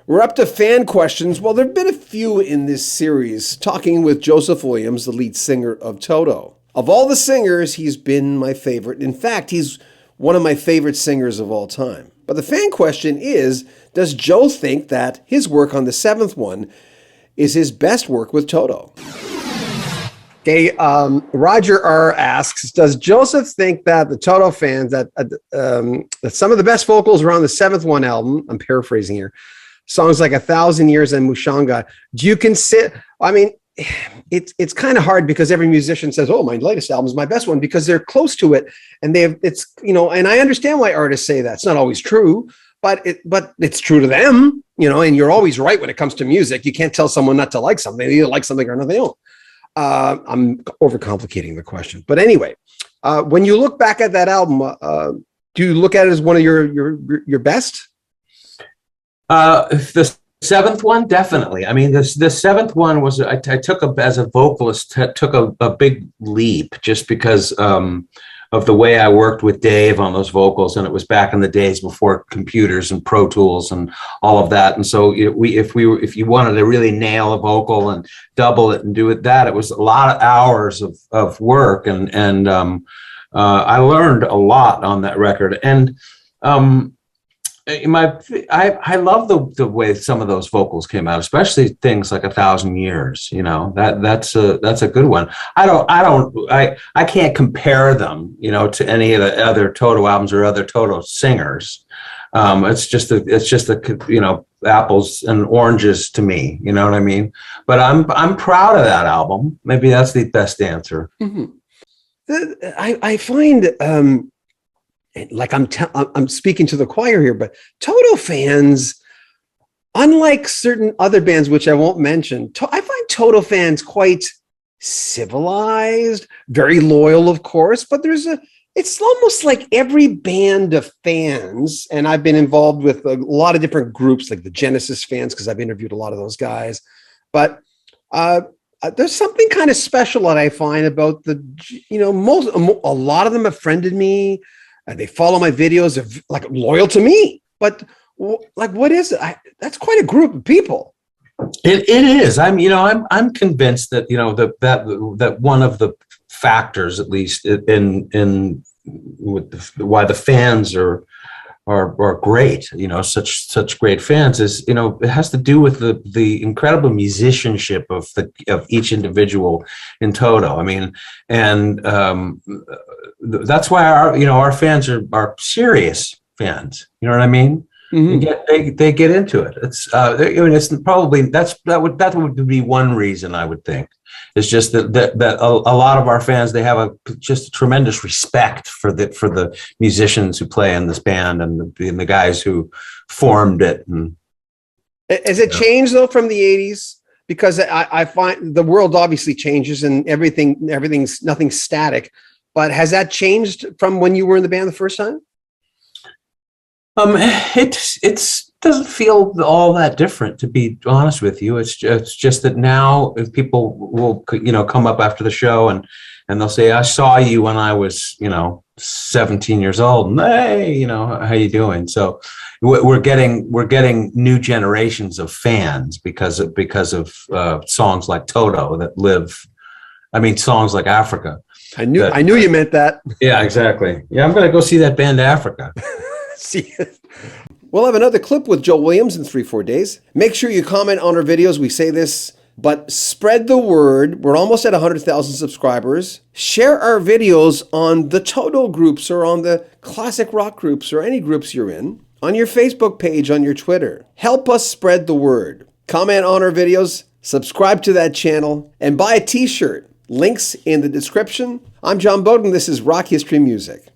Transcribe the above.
We're up to fan questions. Well, there have been a few in this series, talking with Joseph Williams, the lead singer of Toto. Of all the singers, he's been my favorite. In fact, he's one of my favorite singers of all time. But the fan question is, does Joe think that his work on the seventh one is his best work with Toto? Okay, Roger R. asks, does Joseph think that the Toto fans, that some of the best vocals are on the seventh one album, I'm paraphrasing here, songs like 1,000 Years and Mushanga, do you consider, I mean, it's kind of hard because every musician says, oh, my latest album is my best one, because they're close to it. And it's, and I understand why artists say that. It's not always true, but it's true to them, and you're always right when it comes to music. You can't tell someone not to like something. They either like something or not, they don't. I'm overcomplicating the question, but anyway, when you look back at that album, do you look at it as one of your best? The seventh one, definitely. I mean, the seventh one was, I took as a vocalist, took a big leap just because of the way I worked with Dave on those vocals, and it was back in the days before computers and Pro Tools and all of that. And so if you wanted to really nail a vocal and double it and do it, it was a lot of hours of work, and I learned a lot on that record. And I love the way some of those vocals came out, especially things like 1,000 Years. That's a good one. I can't compare them, to any of the other Toto albums or other Toto singers. It's just apples and oranges to me. You know what I mean? But I'm proud of that album. Maybe that's the best answer. Mm-hmm. I find. Like I'm speaking to the choir here, but Toto fans, unlike certain other bands, which I won't mention, I find Toto fans quite civilized, very loyal, of course, but it's almost like every band of fans, and I've been involved with a lot of different groups, like the Genesis fans, because I've interviewed a lot of those guys, but there's something kind of special that I find about a lot of them have friended me. They follow my videos, of like loyal to me, but what is it? That's quite a group of people. It is. I'm convinced that that one of the factors, at least in why the fans are great, such great fans, is it has to do with the incredible musicianship of each individual in Toto. I mean, and that's why our fans are serious fans. You know what I mean? Mm-hmm. They get into it. It's probably that would be one reason, I would think. It's just that a lot of our fans, they have just a tremendous respect for the musicians who play in this band and the guys who formed it. And has it changed though from the 80s? Because I find the world obviously changes and nothing's static. But has that changed from when you were in the band the first time? It doesn't feel all that different, to be honest with you. It's just that now people will come up after the show and they'll say, I saw you when I was 17 years old, and hey, how you doing? So we're getting new generations of fans because of songs like Toto that live. I mean, songs like Africa. I knew you meant that. Yeah, exactly. Yeah, I'm going to go see that band Africa. See it. We'll have another clip with Joe Williams in 3-4 days. Make sure you comment on our videos. We say this, but spread the word. We're almost at 100,000 subscribers. Share our videos on the Toto groups or on the classic rock groups or any groups you're in, on your Facebook page, on your Twitter. Help us spread the word. Comment on our videos, subscribe to that channel, and buy a t-shirt. Links in the description. I'm John Beaudin. This is Rock History Music.